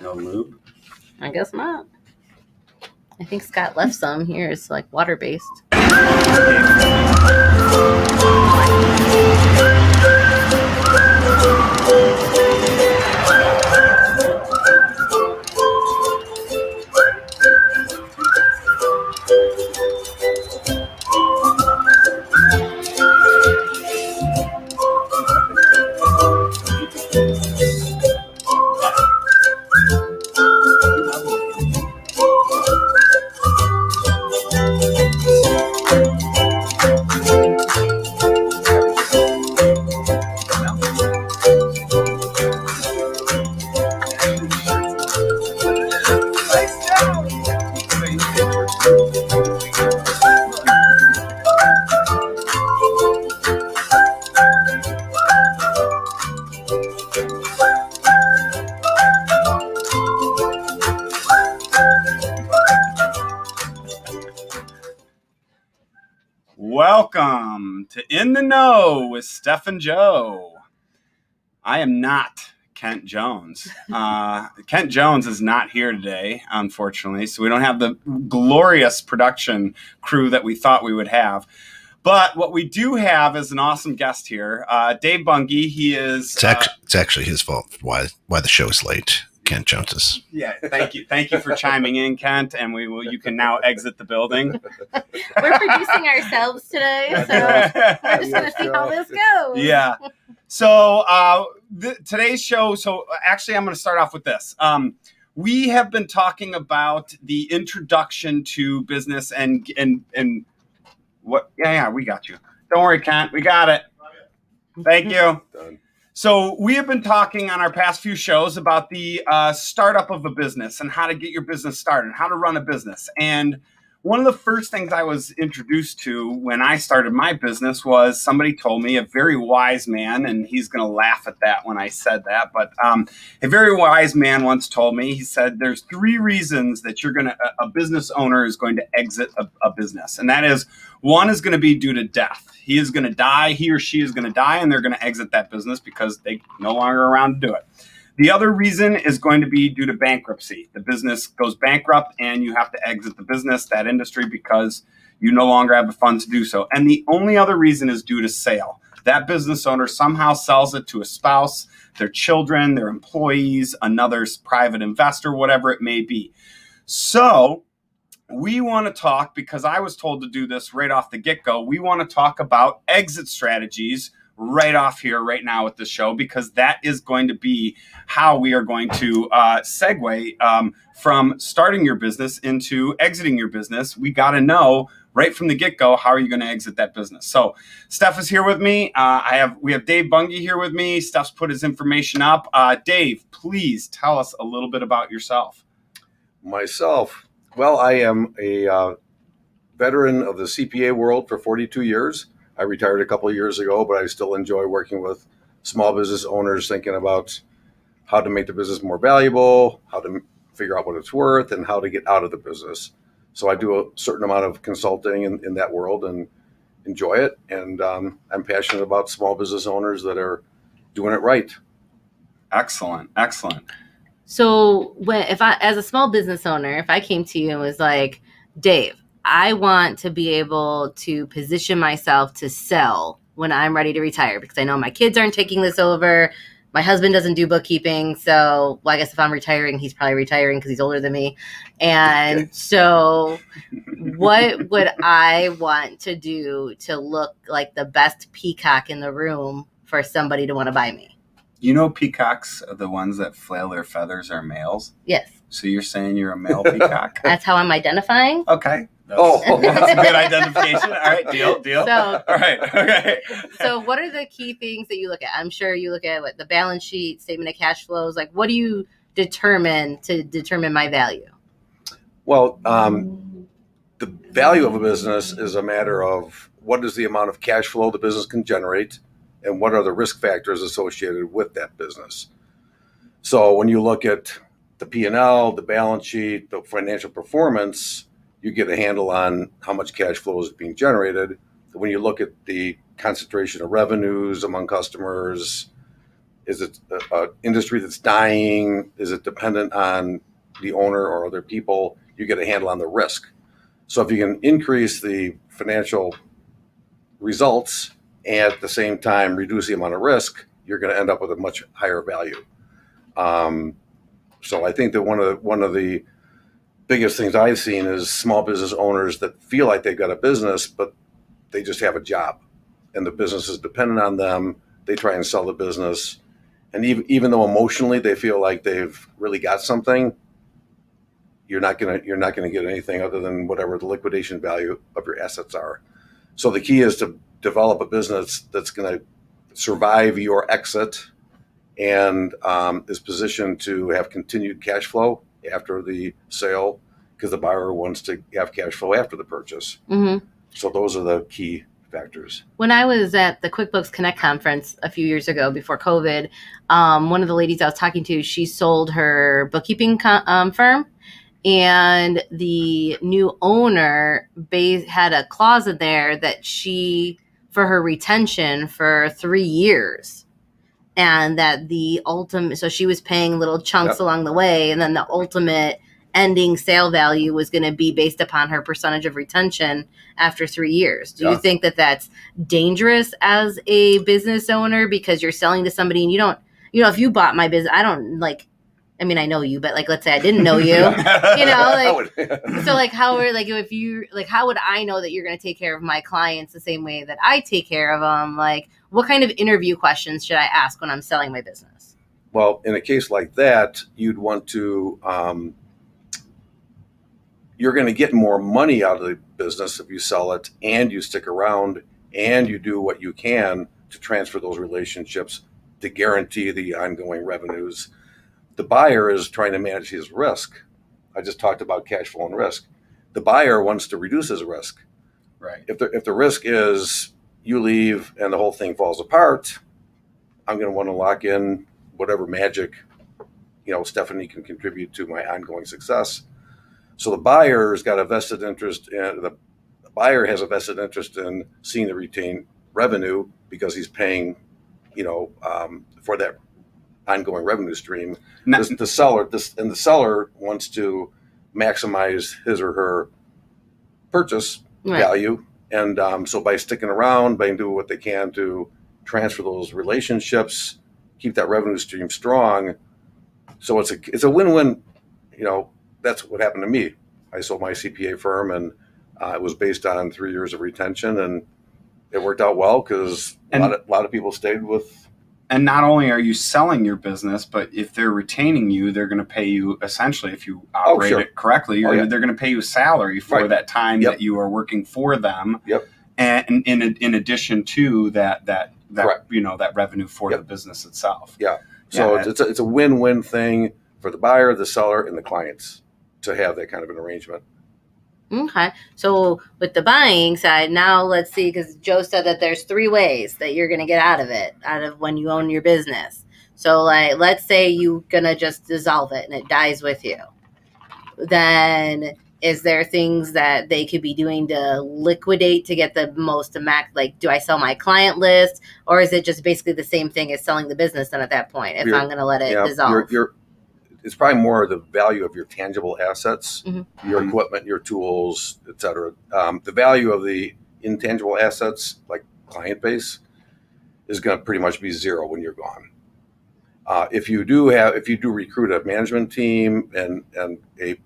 No lube? I guess not. I think Scott left some here. It's like water-based. Welcome to In the Know with Steph and Joe. I am not Kent Jones. Kent Jones is not here today, unfortunately, so we don't have the glorious production crew that we thought we would have. But what we do have is an awesome guest here, Dave Bungie. He is. It's actually his fault why the show is late. Kent Jones's. Yeah, thank you for chiming in, Kent, and you can now exit the building. We're producing ourselves today, so we're just going to see how this goes. Yeah. So today's show. So actually, I'm going to start off with this. We have been talking about the introduction to business and what? Yeah, we got you. Don't worry, Kent. We got it. Thank you. Done. So we have been talking on our past few shows about the startup of a business and how to get your business started, how to run a business. And one of the first things I was introduced to when I started my business was somebody told me, a very wise man, and he's going to laugh at that when I said that, but a very wise man once told me, he said, there's 3 reasons that a business owner is going to exit a business. And that is, one is going to be due to death. He is going to die, he or she is going to die, and they're going to exit that business because they're no longer around to do it. The other reason is going to be due to bankruptcy. The business goes bankrupt and you have to exit the business, that industry, because you no longer have the funds to do so. And the only other reason is due to sale. That business owner somehow sells it to a spouse, their children, their employees, another private investor, whatever it may be. So we want to talk, because I was told to do this right off the get-go, we want to talk about exit strategies right off here, right now with the show, because that is going to be how we are going to segue from starting your business into exiting your business. We got to know right from the get-go, how are you going to exit that business? So Steph is here with me. We have Dave Bungie here with me. Steph's put his information up. Dave, please tell us a little bit about yourself. Myself. Well, I am a veteran of the CPA world for 42 years. I retired a couple of years ago, but I still enjoy working with small business owners, thinking about how to make the business more valuable, how to figure out what it's worth, and how to get out of the business. So I do a certain amount of consulting in that world and enjoy it. And I'm passionate about small business owners that are doing it right. Excellent. So as a small business owner, if I came to you and was like, Dave, I want to be able to position myself to sell when I'm ready to retire, because I know my kids aren't taking this over. My husband doesn't do bookkeeping. So, I guess if I'm retiring, he's probably retiring because he's older than me. And so what would I want to do to look like the best peacock in the room for somebody to want to buy me? You know, peacocks are the ones that flail their feathers are males? Yes. So you're saying you're a male peacock? That's how I'm identifying? Okay. That's a good identification. All right, deal. So, all right, okay. So what are the key things that you look at? I'm sure you look at the balance sheet, statement of cash flows. Like, what do you determine to determine my value? Well, the value of a business is a matter of what is the amount of cash flow the business can generate and what are the risk factors associated with that business. So when you look at the P&L, the balance sheet, the financial performance, you get a handle on how much cash flow is being generated. When you look at the concentration of revenues among customers, Is it an industry that's dying? Is it dependent on the owner or other people? You get a handle on the risk. So if you can increase the financial results and at the same time reduce the amount of risk, you're going to end up with a much higher value. So I think that one of the biggest things I've seen is small business owners that feel like they've got a business, but they just have a job, and the business is dependent on them. They try and sell the business, and even though emotionally they feel like they've really got something, you're not gonna get anything other than whatever the liquidation value of your assets are. So the key is to develop a business that's going to survive your exit and is positioned to have continued cash flow after the sale, because the buyer wants to have cash flow after the purchase. Mm-hmm. So those are the key factors. When I was at the QuickBooks Connect conference a few years ago before COVID, one of the ladies I was talking to, she sold her bookkeeping firm, and the new owner had a clause in there that for her retention for 3 years. And that the ultimate, so she was paying little chunks along the way, and then the ultimate ending sale value was going to be based upon her percentage of retention after 3 years. Do you think that that's dangerous as a business owner, because you're selling to somebody and you don't, if you bought my business, I know you, but let's say I didn't know you, so how would I know that you're going to take care of my clients the same way that I take care of them? What kind of interview questions should I ask when I'm selling my business? Well, in a case like that, you'd want to, you're going to get more money out of the business if you sell it and you stick around and you do what you can to transfer those relationships to guarantee the ongoing revenues. The buyer is trying to manage his risk. I just talked about cash flow and risk. The buyer wants to reduce his risk. Right. If the risk is you leave and the whole thing falls apart, I'm going to want to lock in whatever magic, Stephanie can contribute to my ongoing success. So the buyer's got a vested interest, and the buyer has a vested interest in seeing the retained revenue because he's paying, for that ongoing revenue stream. The seller wants to maximize his or her purchase value. And so by sticking around, by doing what they can to transfer those relationships, keep that revenue stream strong. So it's a win-win. That's what happened to me. I sold my CPA firm, and it was based on 3 years of retention, and it worked out well because a lot of people stayed with. And not only are you selling your business, but if they're retaining you, they're going to pay you, essentially, if you operate it correctly, they're going to pay you a salary for that time that you are working for them. Yep. And in addition to that revenue for the business itself. Yeah. So it's a win-win thing for the buyer, the seller, and the clients to have that kind of an arrangement. Okay. So with the buying side, now let's see, because Joe said that there's 3 ways that you're going to get out of when you own your business. So let's say you're going to just dissolve it and it dies with you. Then is there things that they could be doing to liquidate to get the most amount? Do I sell my client list, or is it just basically the same thing as selling the business then at that point, if I'm going to let it dissolve? It's probably more the value of your tangible assets, your equipment, your tools, et cetera. The value of the intangible assets, like client base, is going to pretty much be zero when you're gone. If you do recruit a management team and a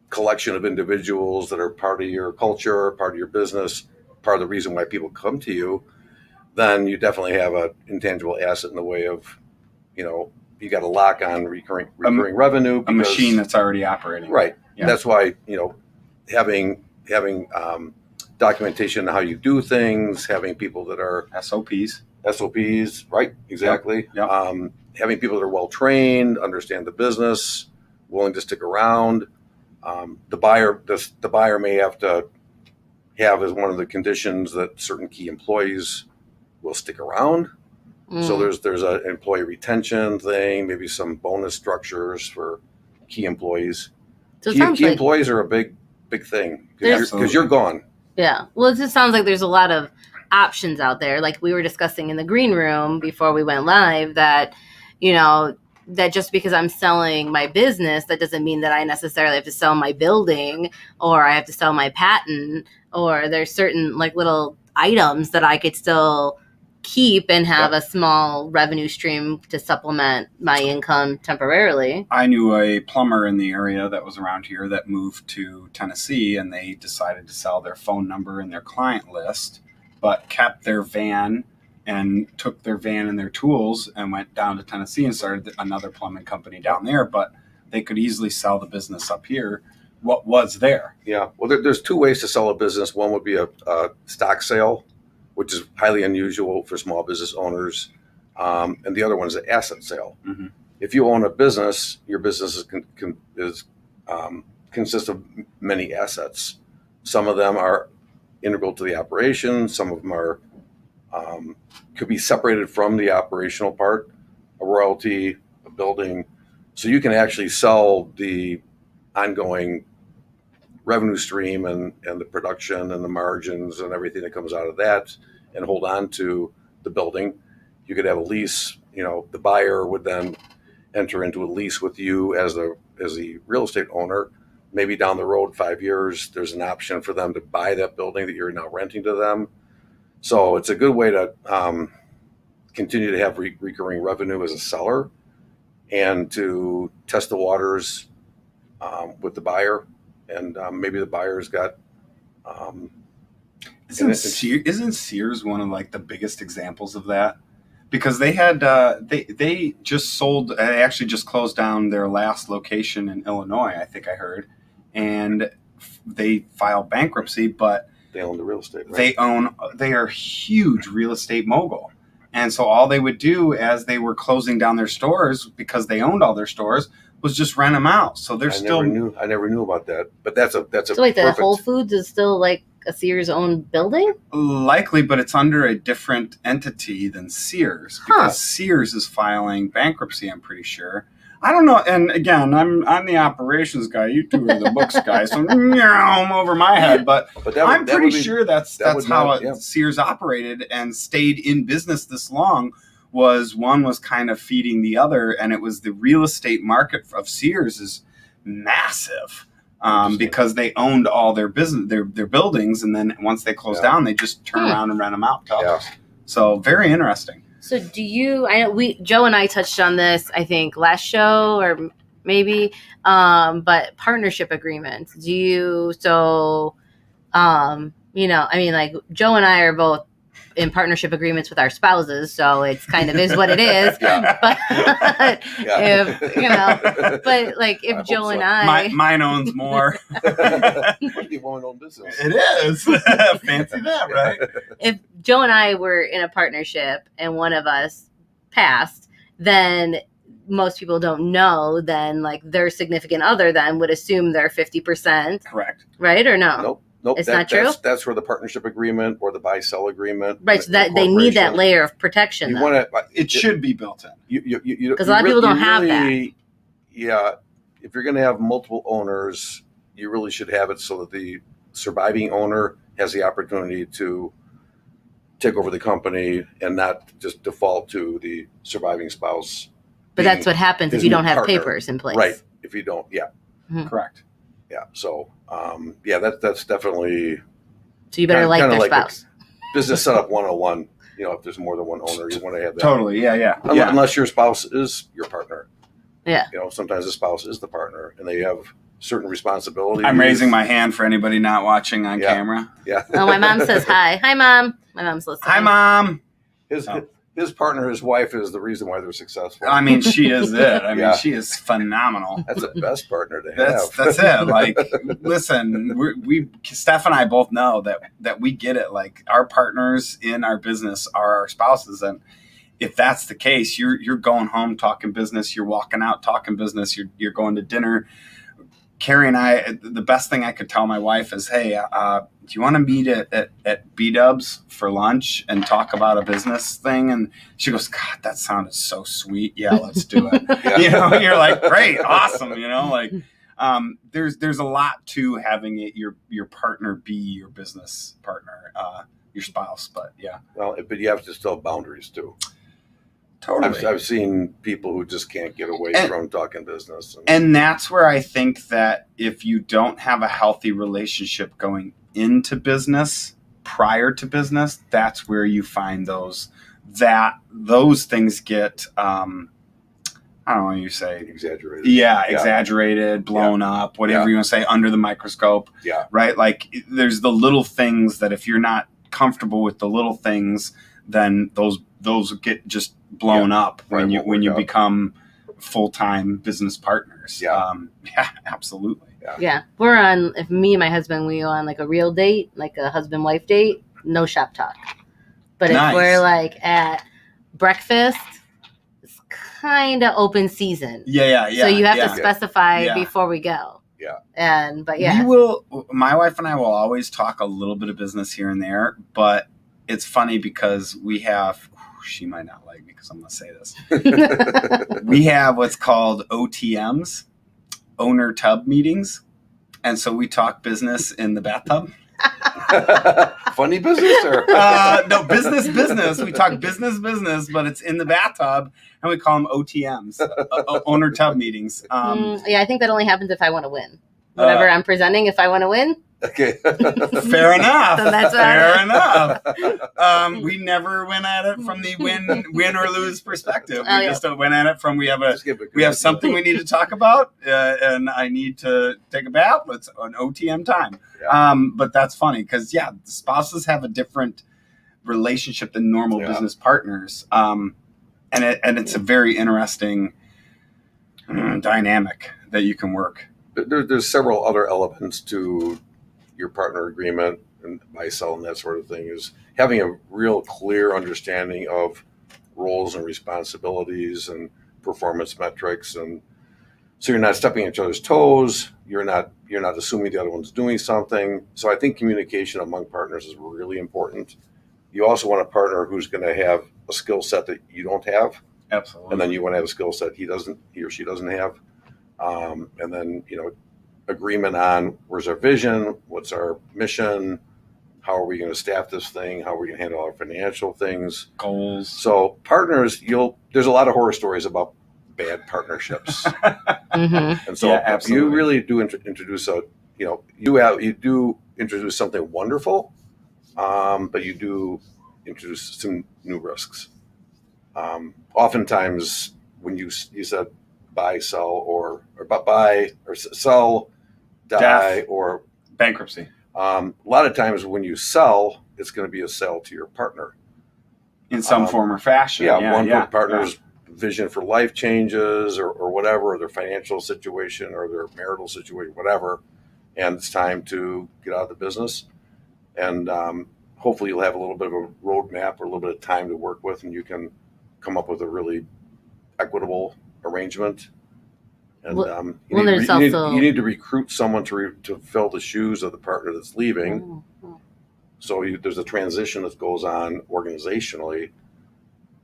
collection of individuals that are part of your culture, part of your business, part of the reason why people come to you, then you definitely have an intangible asset in the way of, you got a lock on recurring revenue. A machine that's already operating. Right. Yeah. That's why, having documentation on how you do things, having people that are SOPs, right? Exactly. Yep. Having people that are well trained, understand the business, willing to stick around. The buyer may have to have as one of the conditions that certain key employees will stick around. So there's an employee retention thing, maybe some bonus structures for key employees. So key employees are a big thing because you're gone. Yeah. Well, it just sounds like there's a lot of options out there. Like we were discussing in the green room before we went live that, that just because I'm selling my business, that doesn't mean that I necessarily have to sell my building or I have to sell my patent, or there's certain like little items that I could still keep and have a small revenue stream to supplement my income temporarily. I knew a plumber in the area that was around here that moved to Tennessee, and they decided to sell their phone number and their client list, but kept their van and took their van and their tools and went down to Tennessee and started another plumbing company down there. But they could easily sell the business up here, what was there. Yeah. Well, there's two ways to sell a business. One would be a stock sale, which is highly unusual for small business owners. And the other one is an asset sale. Mm-hmm. If you own a business, your business consists of many assets. Some of them are integral to the operation. Some of them are could be separated from the operational part, a royalty, a building. So you can actually sell the ongoing revenue stream and the production and the margins and everything that comes out of that, and hold on to the building. You could have a lease. The buyer would then enter into a lease with you as the real estate owner. Maybe down the road, 5 years, there's an option for them to buy that building that you're now renting to them. So it's a good way to continue to have recurring revenue as a seller, and to test the waters with the buyer. And maybe the buyer's got. Isn't Sears one of like the biggest examples of that? Because they had they just sold. They actually just closed down their last location in Illinois, I think I heard, and they filed bankruptcy. But they own the real estate. Right? They are a huge real estate mogul, and so all they would do as they were closing down their stores, because they owned all their stores, was just rent them out. So they're still. I never knew about that, but that's a. So wait, the Whole Foods is still like a Sears owned building? Likely, but it's under a different entity than Sears, because Sears is filing bankruptcy, I'm pretty sure. I don't know. And again, I'm the operations guy. You two are the books guy. So I'm over my head. But I'm pretty sure that's how Sears operated and stayed in business this long. One was kind of feeding the other, and it was the real estate market of Sears is massive. Because they owned all their business, their buildings, and then once they closed down, they just turn around and rent them out to others. So very interesting. So do you? I know Joe and I touched on this, I think last show or maybe, but partnership agreements. Do you? So, I mean, like Joe and I are both in partnership agreements with our spouses, so it's kind of is what it is. But if Joe and I, mine owns more. You won't own business. It is fancy that, right? If Joe and I were in a partnership and one of us passed, then most people don't know. Then like their significant other then would assume they're 50%. Correct. Right or no? Nope. It's not true. That's where the partnership agreement or the buy-sell agreement. Right. So that they need that layer of protection. It should be built in. Because a lot of people don't have that. Yeah. If you're going to have multiple owners, you really should have it so that the surviving owner has the opportunity to take over the company and not just default to the surviving spouse. But that's what happens if you don't have papers in place. Right. If you don't. Yeah. Mm-hmm. Correct. Yeah. So, that's definitely. So you better like their spouse. Business setup 101. If there's more than one owner, you want to have that. Totally. Yeah. Unless your spouse is your partner. Yeah. Sometimes the spouse is the partner and they have certain responsibilities. I'm raising my hand for anybody not watching on camera. Yeah. Oh, my mom says hi. Hi, Mom. My mom's listening. Hi, Mom. His partner, his wife, is the reason why they're successful. I mean, she is it. I mean, she is phenomenal. That's the best partner to have. That's it. Like, listen, we Steph and I both know that we get it. Like, our partners in our business are our spouses, and if that's the case, you're going home talking business. You're walking out talking business. You're going to dinner. Carrie and I, the best thing I could tell my wife is, hey, do you want to meet at B-Dubs for lunch and talk about a business thing? And she goes, God, that sounded so sweet. Yeah, let's do it. You're like, great, awesome. There's a lot to having your partner be your business partner. your spouse. But yeah, Well, but you have to still have boundaries too. totally. I've seen people who just can't get away from talking business. And that's where I think that if you don't have a healthy relationship going into business, prior to business, that's where you find those things get, I don't know what you say. Exaggerated. Yeah, exaggerated, blown up, whatever you want to say, under the microscope. Yeah. Right? Like there's the little things that if you're not comfortable with the little things, then those get just blown up when you become full-time business partners. Yeah, absolutely. Yeah. We're on, if me and my husband, we go on like a real date, like a husband-wife date, no shop talk. But if we're like at breakfast, it's kind of open season. Yeah. So you have to specify before we go. Yeah. But yeah. My wife and I will always talk a little bit of business here and there, but it's funny because we have, she might not like me because I'm going to say this. We have what's called OTMs, owner tub meetings. And so we talk business in the bathtub. Funny business or? No, business. We talk business, but it's in the bathtub and we call them OTMs, owner tub meetings. I think that only happens if I want to win. Whatever I'm presenting, if I want to win. Okay. Fair enough. So that's fair enough. We never went at it from the win or lose perspective. We just went at it from we have something we need to talk about, and I need to take a bath. It's an OTM time. Yeah. But that's funny because the spouses have a different relationship than normal business partners, and it's a very interesting dynamic that you can work. There's several other elements to your partner agreement and buy, sell, and that sort of thing, is having a real clear understanding of roles and responsibilities and performance metrics. And so you're not stepping on each other's toes. You're not assuming the other one's doing something. So I think communication among partners is really important. You also want a partner who's going to have a skill set that you don't have. Absolutely. And then you want to have a skill set he or she doesn't have. And then, agreement on where's our vision, what's our mission, how are we going to staff this thing, how are we going to handle our financial things, goals. So partners, there's a lot of horror stories about bad partnerships. Mm-hmm. And so you really do introduce you do introduce something wonderful, but you do introduce some new risks. Oftentimes when you said buy, sell, or buy or sell, die, death, or bankruptcy. A lot of times when you sell, it's going to be a sell to your partner in some form or fashion. One partner's vision for life changes or whatever, or their financial situation or their marital situation, whatever, and it's time to get out of the business. And hopefully you'll have a little bit of a roadmap or a little bit of time to work with, and you can come up with a really equitable arrangement. And you need to recruit someone to fill the shoes of the partner that's leaving. Mm-hmm. So there's a transition that goes on organizationally.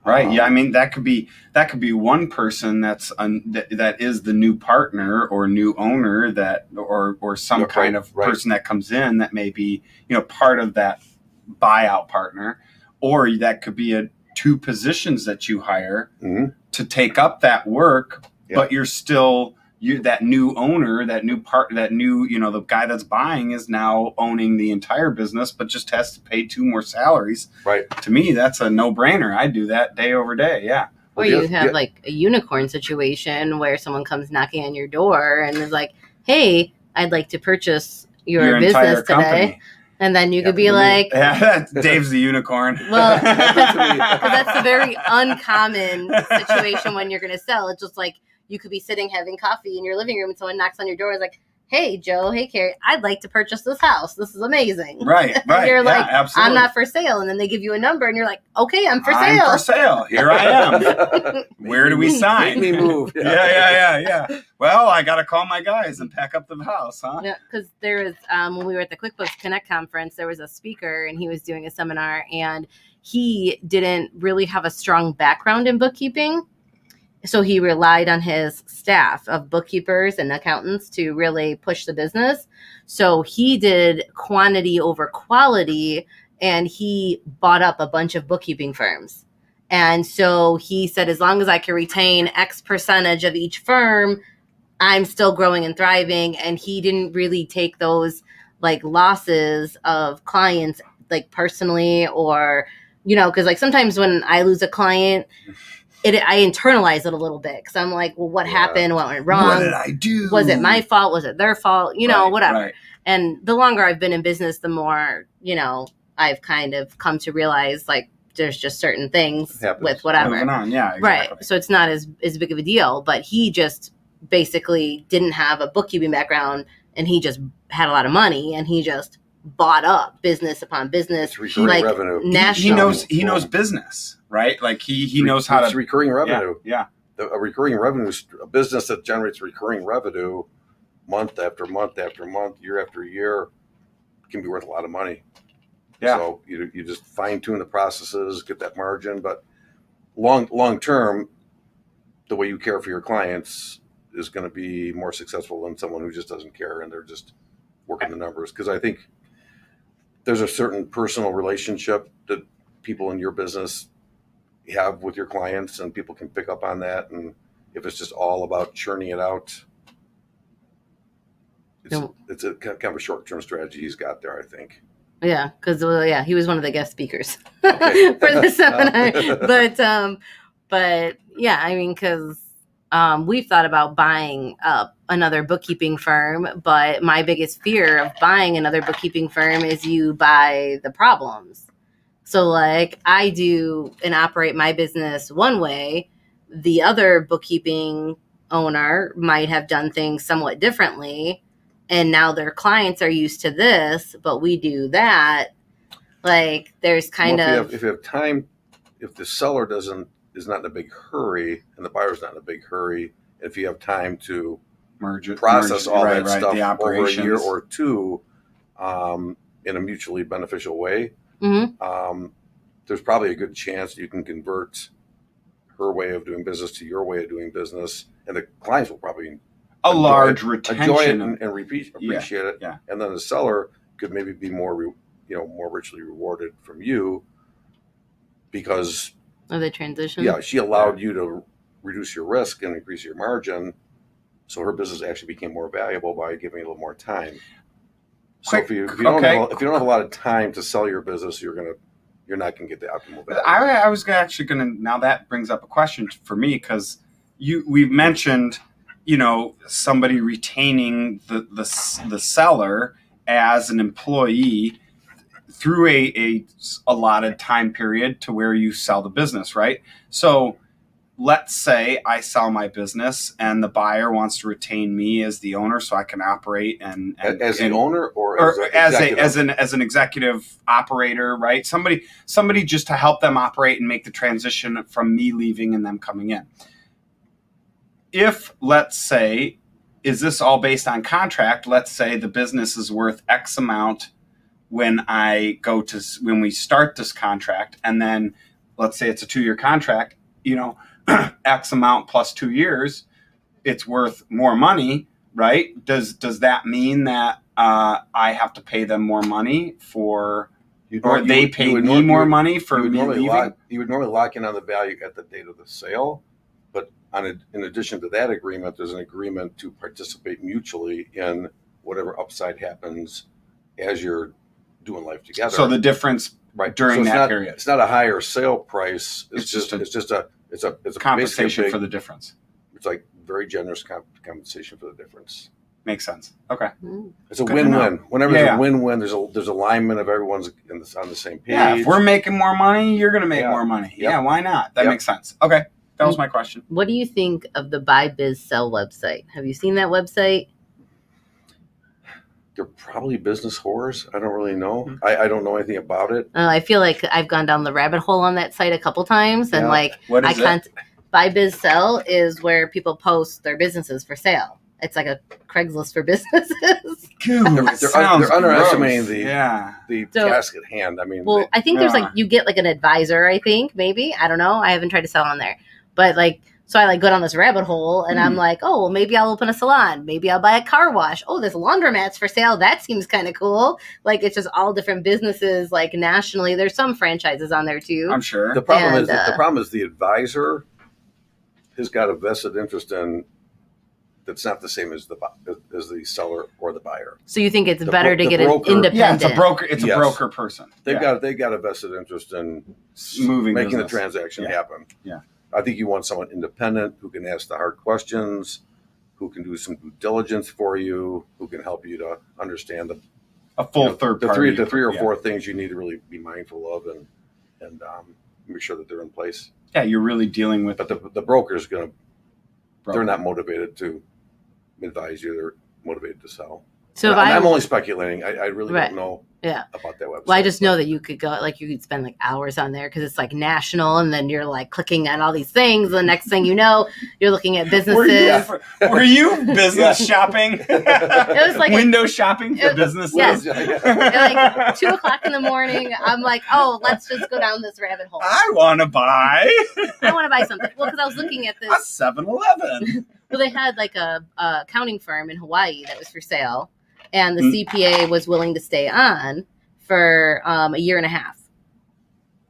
Right. I mean, that could be one person that is the new partner or new owner or some kind of person that comes in that may be, part of that buyout partner, or that could be two positions that you hire to take up that work. Yeah. But you're still that new owner, the guy that's buying is now owning the entire business, but just has to pay two more salaries. Right. To me, that's a no-brainer. I do that day over day. Yeah. Or you have like a unicorn situation where someone comes knocking on your door and is like, "Hey, I'd like to purchase your business today." Company. And then you could be like, Dave's the unicorn. Well, because that's a very uncommon situation when you're going to sell. It's just like you could be sitting having coffee in your living room and someone knocks on your door and is like, "Hey, Joe, hey, Carrie, I'd like to purchase this house. This is amazing." Right. And you're like, absolutely. "I'm not for sale." And then they give you a number and you're like, "Okay, I'm for sale." I'm for sale. Here I am. Where do we sign? Make me move. Yeah. Well, I got to call my guys and pack up the house, huh? Yeah, because there was, when we were at the QuickBooks Connect conference, there was a speaker and he was doing a seminar and he didn't really have a strong background in bookkeeping. So he relied on his staff of bookkeepers and accountants to really push the business. So he did quantity over quality and he bought up a bunch of bookkeeping firms. And so he said, as long as I can retain X percentage of each firm, I'm still growing and thriving. And he didn't really take those like losses of clients like personally, or, you know, because like sometimes when I lose a client, I internalize it a little bit because I'm like, well, what happened? What went wrong? What did I do? Was it my fault? Was it their fault? You know, whatever. Right. And the longer I've been in business, the more, you know, I've kind of come to realize like there's just certain things with whatever. Moving on. Yeah, exactly. Right. So it's not as big of a deal, but he just basically didn't have a bookkeeping background and he just had a lot of money and he just bought up business upon business. It's recurring revenue. National. He knows business, right? Like he knows how to. It's recurring revenue. Yeah. A recurring revenue, a business that generates recurring revenue month after month after month, year after year, can be worth a lot of money. Yeah. So you just fine tune the processes, get that margin, but long term, the way you care for your clients is going to be more successful than someone who just doesn't care and they're just working the numbers. Because I think there's a certain personal relationship that people in your business have with your clients, and people can pick up on that. And if it's just all about churning it out, it's a kind of a short-term strategy he's got there, I think. Yeah, because he was one of the guest speakers for the seminar. But yeah, I mean, because we've thought about buying up another bookkeeping firm, but my biggest fear of buying another bookkeeping firm is you buy the problems. So like I do and operate my business one way, the other bookkeeping owner might have done things somewhat differently. And now their clients are used to this, but we do that. Like there's if you have time, if the seller is not in a big hurry and the buyer's not in a big hurry, if you have time to process all that stuff over a year or two in a mutually beneficial way, there's probably a good chance you can convert her way of doing business to your way of doing business, and the clients will probably large retention enjoy it and appreciate it. Yeah. And then the seller could maybe be more richly rewarded from you because of the transition. Yeah, she allowed you to reduce your risk and increase your margin, so her business actually became more valuable by giving you a little more time. So if you don't have a lot of time to sell your business, you're not going to get the optimal value. I was actually going to. Now that brings up a question for me, because we've mentioned, somebody retaining the seller as an employee through a allotted time period to where you sell the business, right? So let's say I sell my business and the buyer wants to retain me as the owner so I can operate and as the owner or as an executive operator, right? Somebody just to help them operate and make the transition from me leaving and them coming in. If, let's say, is this all based on contract? Let's say the business is worth X amount when we start this contract, and then let's say it's a 2-year contract, X amount plus 2 years, it's worth more money, right? Does that mean that I have to pay them more money they pay me more money for me leaving? You would normally lock in on the value at the date of the sale, but in addition to that agreement, there's an agreement to participate mutually in whatever upside happens as you're doing life together. So the difference during that period, it's not a higher sale price. It's just a compensation for the difference. It's like very generous compensation for the difference. Makes sense. Okay, it's a win-win. Whenever there's a win-win, there's alignment of everyone's on the same page. Yeah, if we're making more money, you're going to make more money. Yep. Yeah, why not? That makes sense. Okay, that was my question. What do you think of the Buy Biz Sell website? Have you seen that website? They're probably business whores. I don't really know. I don't know anything about it. I feel like I've gone down the rabbit hole on that site a couple times, and what is it? Buy Biz Sell is where people post their businesses for sale. It's like a Craigslist for businesses. They're underestimating the task at hand. I mean, I think there's you get like an advisor. I think maybe, I don't know. I haven't tried to sell on there, but So I like go down this rabbit hole and I'm like, oh, well, maybe I'll open a salon. Maybe I'll buy a car wash. Oh, there's laundromats for sale. That seems kind of cool. Like it's just all different businesses, like nationally. There's some franchises on there too. I'm sure. The problem is the advisor has got a vested interest in that's not the same as the seller or the buyer. So you think it's better to get broker, an independent? Yeah, it's a broker. It's a broker person. They got a vested interest in making the transaction happen. Yeah. I think you want someone independent who can ask the hard questions, who can do some due diligence for you, who can help you to understand a full third party. The three or four things you need to really be mindful of and make sure that they're in place. Yeah, you're really dealing with. But the broker's going to. They're not motivated to advise you. They're motivated to sell. So I'm only speculating. I really don't know about that website. Well, I just know that you could go, like you could spend like hours on there because it's like national, and then you're like clicking on all these things. The next thing you know, you're looking at businesses. Were you business shopping? It was like window shopping for businesses. Yes. At like 2:00 in the morning, I'm like, oh, let's just go down this rabbit hole. I want to buy. I want to buy something. Well, because I was looking at this. A 7-Eleven. Well, they had like a accounting firm in Hawaii that was for sale. And the CPA was willing to stay on for a year and a half.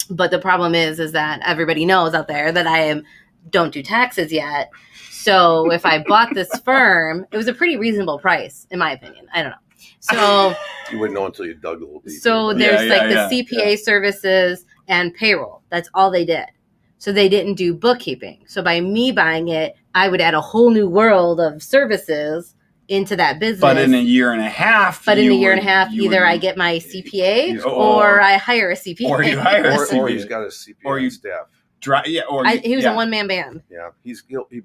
But the problem is that everybody knows out there that I don't do taxes yet. So if I bought this firm, it was a pretty reasonable price, in my opinion. I don't know. So you wouldn't know until you dug a little deeper. So there's the CPA services and payroll. That's all they did. So they didn't do bookkeeping. So by me buying it, I would add a whole new world of services into that business. But in a year and a half, either I get my CPA or I hire a CPA. Or you hire a CPA. Or he's got a CPA or you staff. He was a one-man band. Yeah, he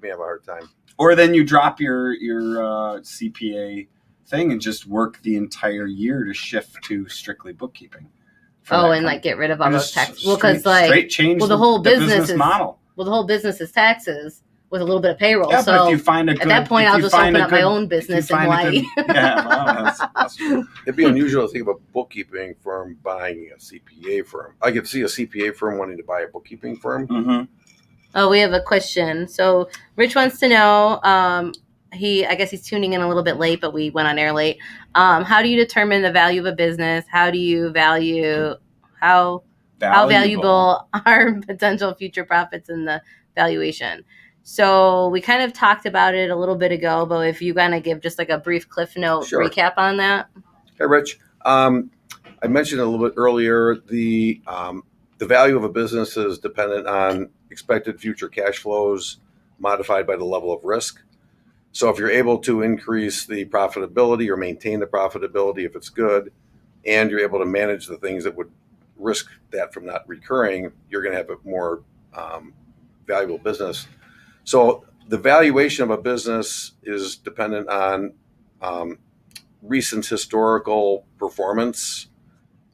may have a hard time. Or then you drop your CPA thing and just work the entire year to shift to strictly bookkeeping. Like get rid of all those taxes. Well, because like change the whole business model. Well, the whole business is taxes with a little bit of payroll. Yeah, so but if you find at that point, I'll just open up my own business in Hawaii. That's true. It'd be unusual to think of a bookkeeping firm buying a CPA firm. I could see a CPA firm wanting to buy a bookkeeping firm. Mm-hmm. Oh, we have a question. So Rich wants to know, I guess he's tuning in a little bit late, but we went on air late. How do you determine the value of a business? How do you value how valuable are potential future profits in the valuation? So we kind of talked about it a little bit ago, but if you kind of give just like a brief Cliff Note recap on that. Hey, Rich. I mentioned a little bit earlier, the value of a business is dependent on expected future cash flows modified by the level of risk. So if you're able to increase the profitability or maintain the profitability if it's good, and you're able to manage the things that would risk that from not recurring, you're going to have a more valuable business. So the valuation of a business is dependent on recent historical performance,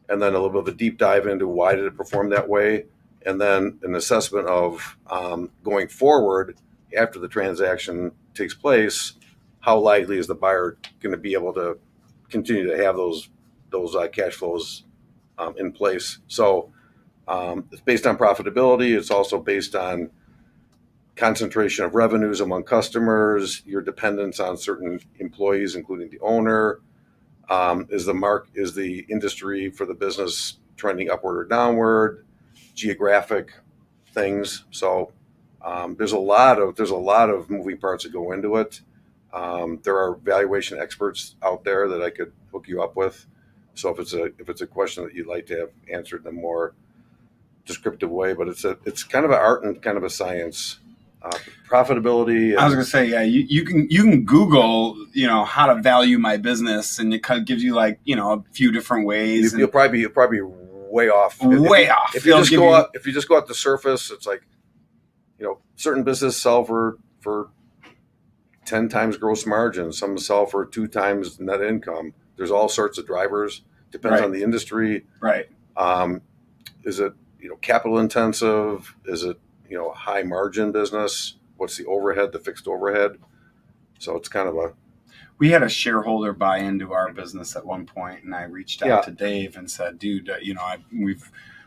and then a little bit of a deep dive into why did it perform that way, and then an assessment of going forward after the transaction takes place, how likely is the buyer going to be able to continue to have those cash flows in place. So it's based on profitability. It's also based on concentration of revenues among customers, your dependence on certain employees, including the owner. Is the industry for the business trending upward or downward? Geographic things. So there's a lot of moving parts that go into it. There are valuation experts out there that I could hook you up with. So if it's a question that you'd like to have answered in a more descriptive way, but it's kind of an art and kind of a science. Profitability. I was going to say, yeah, you can Google, how to value my business, and it kind of gives you a few different ways. You'll probably be way off. Way off. If you just go out the surface, it's like, certain businesses sell for 10 times gross margin. Some sell for 2 times net income. There's all sorts of drivers. Depends on the industry. Right. Is it capital intensive? Is it high margin business? What's the overhead, the fixed overhead? So it's kind of we had a shareholder buy into our business at one point, and I reached out to Dave and said, dude,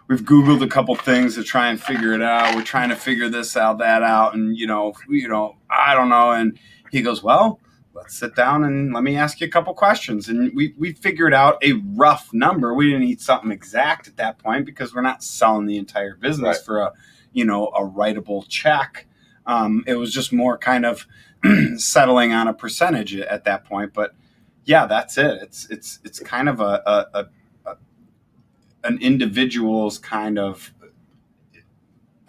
we've Googled a couple things to try and figure it out. We're trying to figure this out, that out, and I don't know. And he goes, well, let's sit down and let me ask you a couple questions. And we figured out a rough number. We didn't need something exact at that point because we're not selling the entire business for a writable check. It was just more kind of settling on a percentage at that point. But yeah, that's it. It's kind of an individual's kind of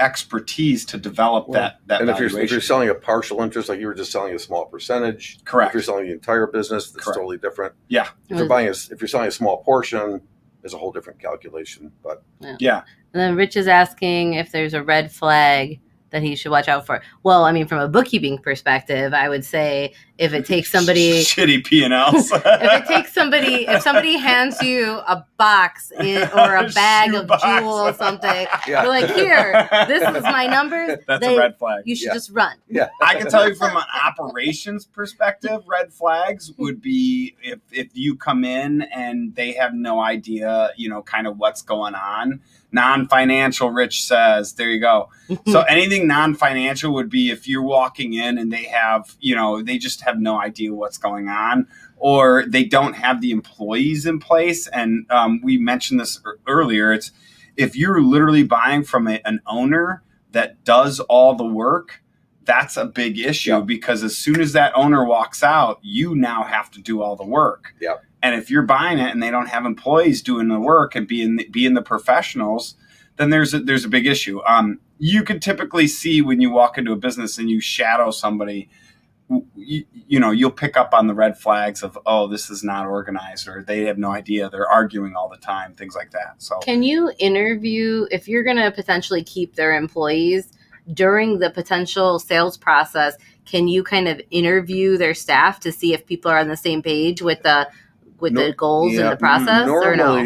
expertise to develop that and valuation. if you're selling a partial interest, like you were just selling a small percentage, correct. If you're selling the entire business, that's correct. Totally different. Yeah. If you're selling a small portion, there's a whole different calculation. But yeah. And then Rich is asking if there's a red flag that he should watch out for. Well, I mean, from a bookkeeping perspective, I would say if it takes somebody shitty P&Ls. if somebody hands you a box or a bag of jewels, something, you're like, here, this is my numbers. That's a red flag. You should just run. Yeah. I can tell you from an operations perspective, red flags would be if you come in and they have no idea, kind of what's going on. Non-financial, Rich says. There you go. So anything non-financial would be if you're walking in and they have, they just have no idea what's going on, or they don't have the employees in place. And we mentioned this earlier. It's if you're literally buying from an owner that does all the work, that's a big issue because as soon as that owner walks out, you now have to do all the work. Yeah. And if you're buying it and they don't have employees doing the work and being the professionals, then there's a big issue. You can typically see when you walk into a business and you shadow somebody, you'll pick up on the red flags of, oh, this is not organized, or they have no idea, they're arguing all the time, things like that. So can you interview, if you're going to potentially keep their employees during the potential sales process, can you kind of interview their staff to see if people are on the same page with the goals in the process?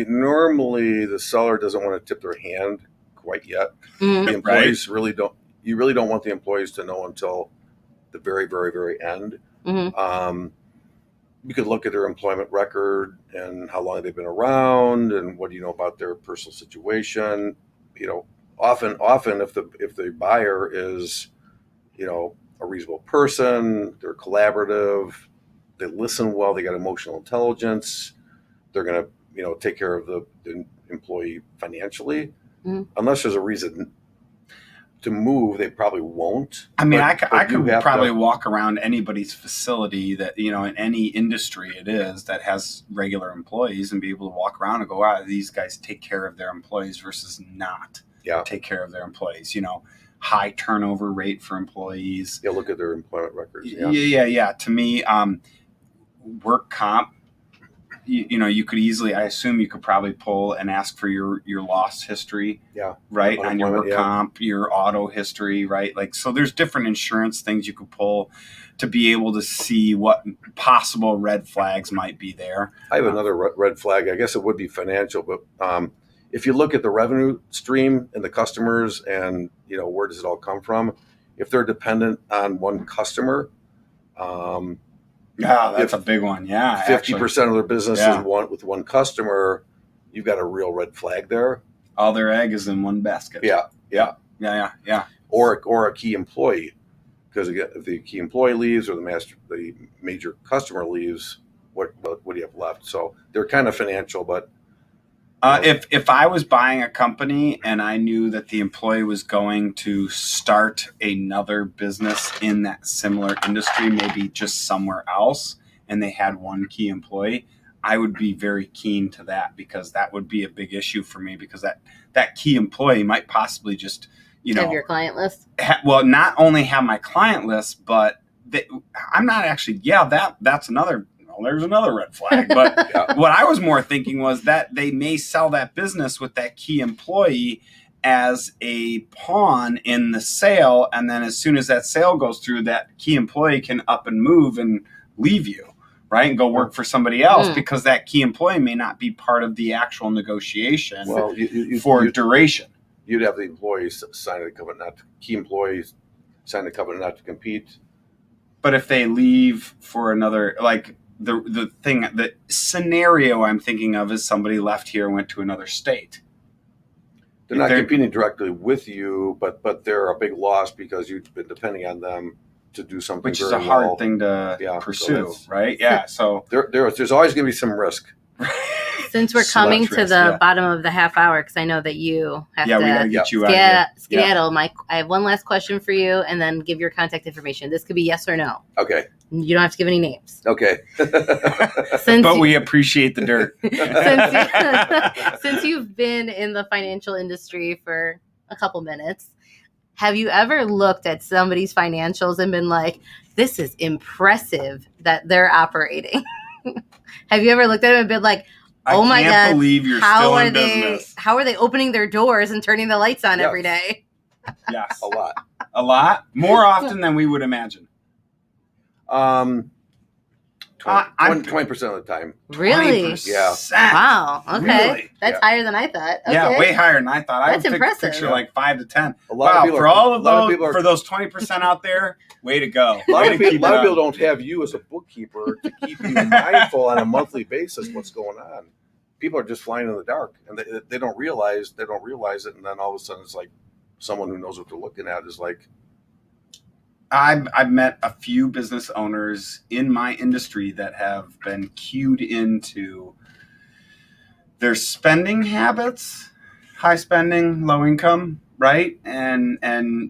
Normally the seller doesn't want to tip their hand quite yet. Mm-hmm. The employees really don't want the employees to know until the very, very, very end. Mm-hmm. You could look at their employment record and how long they've been around and what do you know about their personal situation. Often if the buyer is, a reasonable person, they're collaborative, they listen well, they got emotional intelligence, they're going to, take care of the employee financially. Mm-hmm. Unless there's a reason to move, they probably won't. I mean, I could probably walk around anybody's facility that, in any industry it is that has regular employees and be able to walk around and go, wow, these guys take care of their employees versus not take care of their employees, high turnover rate for employees. Yeah, look at their employment records. Yeah. To me, work comp, you could easily, I assume you could probably pull and ask for your loss history, right, on your work comp, your auto history, right? Like, so there's different insurance things you could pull to be able to see what possible red flags might be there. I have another red flag. I guess it would be financial, but if you look at the revenue stream and the customers and, where does it all come from? If they're dependent on one customer, that's a big one. Yeah. 50% of their business is with one customer. You've got a real red flag there. All their egg is in one basket. Yeah. Or a key employee, because again, if the key employee leaves or the major customer leaves, what do you have left? So they're kind of financial, but if I was buying a company and I knew that the employee was going to start another business in that similar industry, maybe just somewhere else, and they had one key employee, I would be very keen to that because that would be a big issue for me because that key employee might possibly just, have your client list. Not only have my client list, but I'm not actually, that's another. There's another red flag. But what I was more thinking was that they may sell that business with that key employee as a pawn in the sale. And then as soon as that sale goes through, that key employee can up and move and leave you, right? And go work for somebody else because that key employee may not be part of the actual negotiation for duration. You'd have the employees sign a covenant, key employees sign a covenant not to compete. But if they leave for another, like, the scenario I'm thinking of is somebody left here and went to another state. They're not competing directly with you, but they're a big loss because you've been depending on them to do something, which is a hard thing to pursue, so right? Yeah. So there's always going to be some risk. Since we're coming to the bottom of the half hour, because I know that you have to we gotta get you out of here. Skedaddle. I have one last question for you, and then give your contact information. This could be yes or no. Okay. You don't have to give any names. Okay. But we appreciate the dirt. Since you've been in the financial industry for a couple minutes, have you ever looked at somebody's financials and been like, this is impressive that they're operating? Have you ever looked at it and been like, oh my God, I can't believe you're still in business. How are they opening their doors and turning the lights on every day? Yes. A lot. A lot? More often than we would imagine. 20% of the time. Really? 20%. Yeah. Wow. Okay. Really? That's higher than I thought. Okay. Yeah, way higher than I thought. That's I would impressive. picture like 5 to 10. A lot of people for those 20% out there, way to go. A lot of people don't have you as a bookkeeper to keep you mindful on a monthly basis what's going on. People are just flying in the dark, and they don't realize it, and then all of a sudden it's like someone who knows what they're looking at is like. I've met a few business owners in my industry that have been cued into their spending habits, high spending, low income, right? And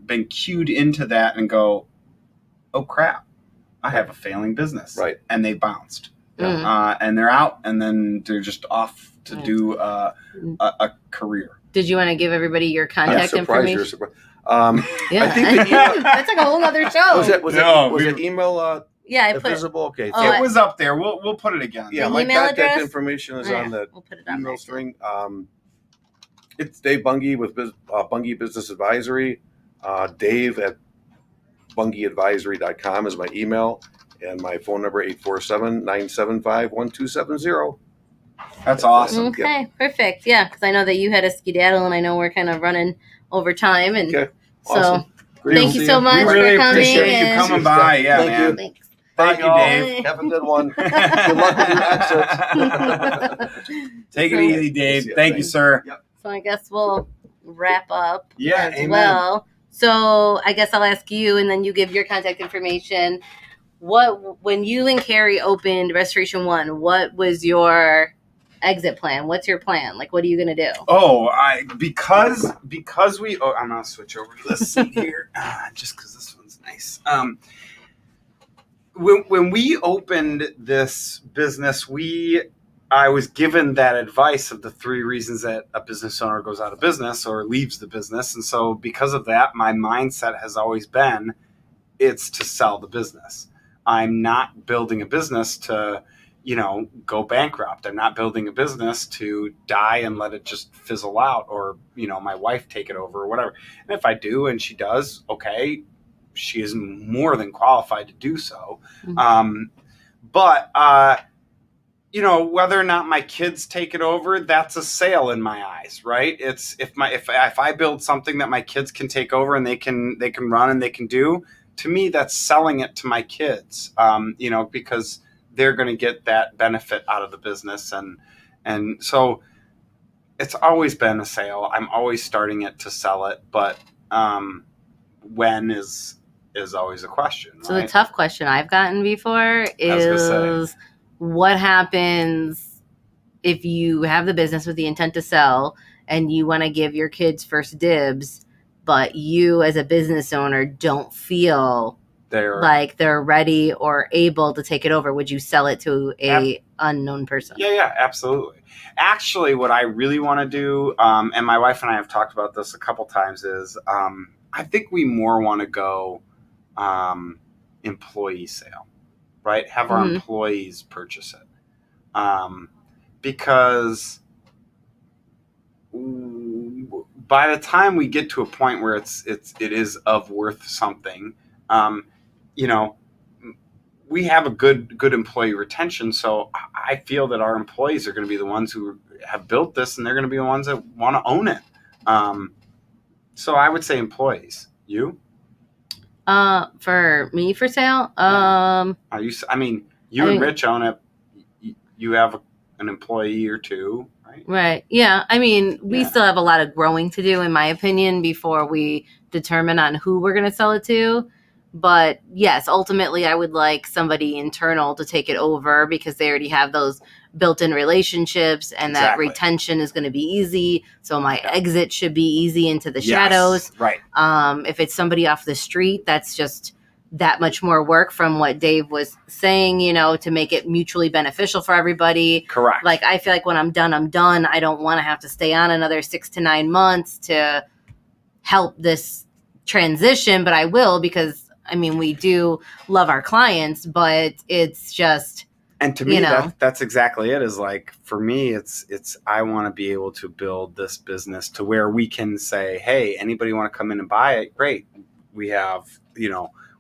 been cued into that and go, oh crap, I have a failing business. Right. And they bounced. Mm. And they're out, and then they're just off to do a career. Did you want to give everybody your contact information? Yeah. I think that's like a whole other show. Was it email? Yeah, I put visible. Okay, it was up there. We'll put it again. Yeah, my contact information is on the email string. It's Dave Bungie with Bungie Business Advisory. Dave at bungieadvisory.com is my email, and my phone number 847-975-1270. That's awesome. Okay, perfect. Yeah, because I know that you had a skedaddle, and I know we're kind of running over time, and awesome. Thank you so much for coming. Appreciate you coming by. Yeah, Thank man. You. Thanks. Thank you, Dave. Have a good one. Good luck with your exits. Take it easy, Dave. Thank you, sir. Yep. So I guess we'll wrap up as amen. well. So I guess I'll ask you, and then you give your contact information. When you and Carrie opened Restoration One, what was your exit plan? What's your plan? Like, what are you going to do? Oh, because we. Oh, I'm gonna switch over to this seat here, just because this one's nice. When we opened this business, I was given that advice of the 3 reasons that a business owner goes out of business or leaves the business, and so because of that, my mindset has always been, it's to sell the business. I'm not building a business to, go bankrupt. I'm not building a business to die and let it just fizzle out, or, my wife take it over or whatever. And if I do, and she does, okay, she is more than qualified to do so. Mm-hmm. But whether or not my kids take it over, that's a sale in my eyes, right? It's if I build something that my kids can take over and they can run and they can do, to me, that's selling it to my kids, because they're going to get that benefit out of the business. And so it's always been a sale. I'm always starting it to sell it. But when is always a question. So right? the tough question I've gotten before is, what happens if you have the business with the intent to sell and you want to give your kids first dibs, but you as a business owner don't feel like they're ready or able to take it over? Would you sell it to a unknown person? Yeah, absolutely. Actually, what I really want to do, and my wife and I have talked about this a couple times, is I think we more want to go employee sale, right? Have our employees purchase it, because by the time we get to a point where it is of worth something, we have a good employee retention. So I feel that our employees are going to be the ones who have built this, and they're going to be the ones that want to own it. So I would say employees. You? For me, for sale? Are you? I mean, and Rich own it. You have an employee or two, right? right? Right. Yeah. I mean, we Yeah. still have a lot of growing to do, in my opinion, before we determine on who we're going to sell it to. But yes, ultimately, I would like somebody internal to take it over because they already have those built-in relationships, and that Exactly. retention is going to be easy. So my Yeah. exit should be easy into the Yes, shadows. right. If it's somebody off the street, that's just that much more work from what Dave was saying, to make it mutually beneficial for everybody. Correct. Like, I feel like when I'm done, I'm done. I don't want to have to stay on another 6 to 9 months to help this transition, but I will, because I mean, we do love our clients, but it's just, and to me, that's exactly it. Is like, for me, it's I want to be able to build this business to where we can say, hey, anybody want to come in and buy it? Great. We have,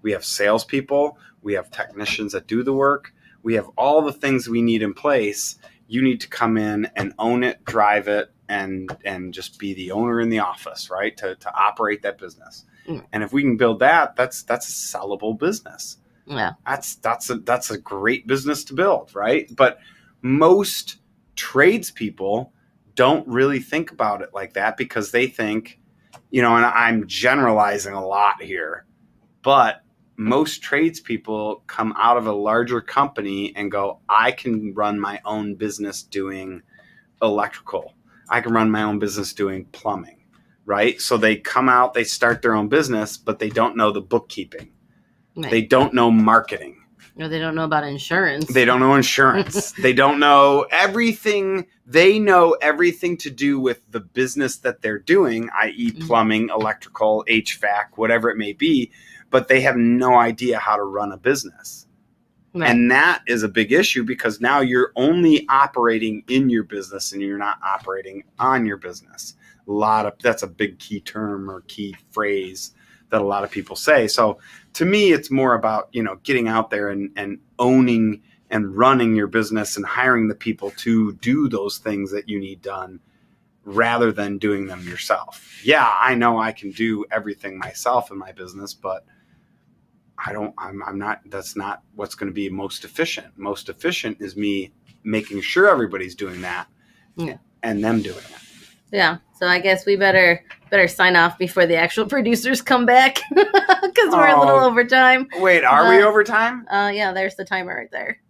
we have salespeople, we have technicians that do the work, we have all the things we need in place. You need to come in and own it, drive it, and just be the owner in the office, right? To operate that business. And if we can build that, that's a sellable business. Yeah. That's a great business to build, right? But most tradespeople don't really think about it like that, because they think, and I'm generalizing a lot here, but most tradespeople come out of a larger company and go, I can run my own business doing electrical. I can run my own business doing plumbing, right? So they come out, they start their own business, but they don't know the bookkeeping. Right. They don't know marketing. Or they don't know about insurance. They don't know insurance. They don't know everything. They know everything to do with the business that they're doing, i.e. plumbing, electrical, HVAC, whatever it may be, but they have no idea how to run a business. Right. And that is a big issue, because now you're only operating in your business and you're not operating on your business. That's a big key term or key phrase that a lot of people say. So to me, it's more about, getting out there and owning and running your business and hiring the people to do those things that you need done, rather than doing them yourself. Yeah, I know I can do everything myself in my business, but that's not what's going to be most efficient. Most efficient is me making sure everybody's doing that, and them doing it. Yeah. So I guess we better sign off before the actual producers come back, because we're a little over time. Wait, are we over time? Yeah, there's the timer right there.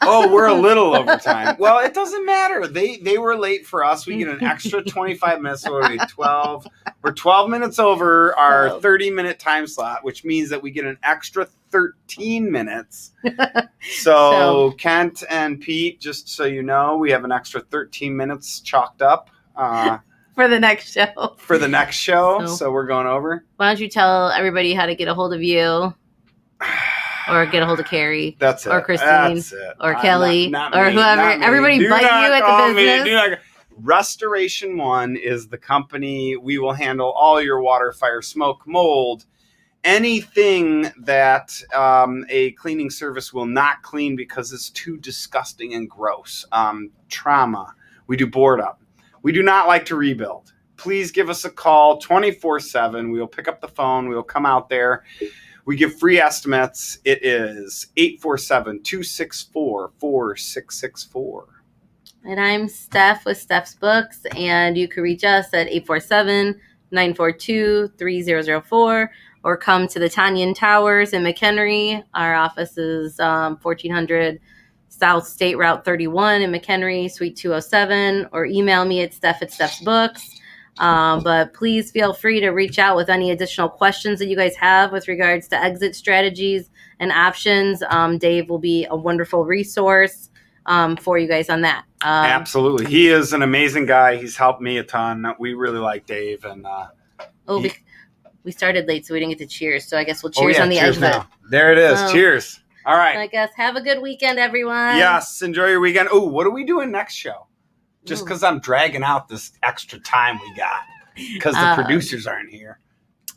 Oh, we're a little over time. Well, it doesn't matter. They were late for us. We get an extra 25 minutes. So we're 12 minutes over our 30-minute time slot, which means that we get an extra 13 minutes. So Kent and Pete, just so you know, we have an extra 13 minutes chalked up. For the next show. So we're going over. Why don't you tell everybody how to get a hold of you? Or get a hold of Carrie. That's it. Or Christine. That's it. Or Kelly. Not or me, whoever. not me. Everybody but you at the business. Restoration One is the company. We will handle all your water, fire, smoke, mold, anything that a cleaning service will not clean because it's too disgusting and gross. Trauma. We do board up. We do not like to rebuild. Please give us a call 24/7. We will pick up the phone. We will come out there. We give free estimates. It is 847-264-4664. And I'm Steph with Steph's Books, and you can reach us at 847-942-3004, or come to the Tanyan Towers in McHenry. Our office is 1400 South State Route 31 in McHenry, Suite 207, or email me at Steph's Books. But please feel free to reach out with any additional questions that you guys have with regards to exit strategies and options. Dave will be a wonderful resource for you guys on that. Absolutely. He is an amazing guy. He's helped me a ton. We really like Dave. And we started late, so we didn't get to cheers. So I guess we'll cheers on the exit. Now. There it is. Cheers. All right. I guess have a good weekend, everyone. Yes. Enjoy your weekend. Oh, what are we doing next show? Just because I'm dragging out this extra time we got because the producers aren't here.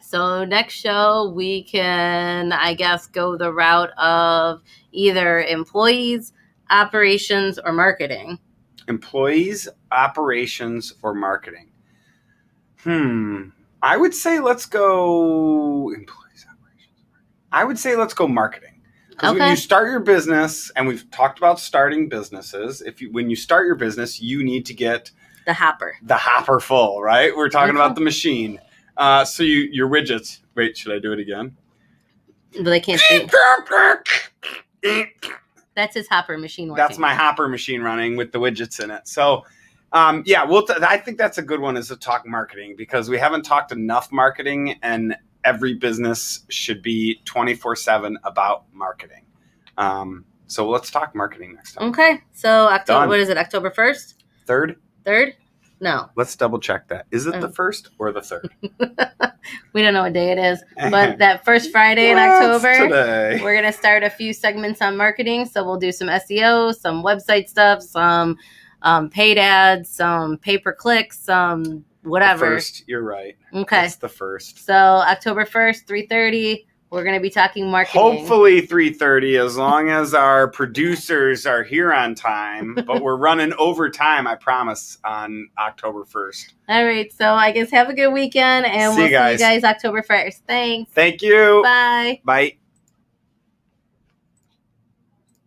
So next show, we can, I guess, go the route of either employees, operations, or marketing. Employees, operations, or marketing. I would say let's go employees, operations. I would say let's go marketing. Because when you start your business, and we've talked about starting businesses, when you start your business, you need to get the hopper full, right? We're talking about the machine. So your widgets. Wait, should I do it again? But they can't see. That's his hopper machine working. That's my hopper machine running with the widgets in it. So, I think that's a good one, is to talk marketing, because we haven't talked enough marketing, and every business should be 24/7 about marketing. So let's talk marketing next time. Okay. So what is it? October 1st? 3rd? 3rd? No. Let's double check that. Is it the 1st or the 3rd? We don't know what day it is, but that first Friday in October, today. We're going to start a few segments on marketing. So we'll do some SEO, some website stuff, some paid ads, some pay-per-click, some whatever. The 1st, you're right. Okay. It's the 1st. So October 1st, 3:30, we're going to be talking marketing. Hopefully 3:30, as long as our producers are here on time. But we're running overtime, I promise, on October 1st. All right. So I guess have a good weekend, and we'll see you guys October 1st. Thanks. Thank you. Bye. Bye.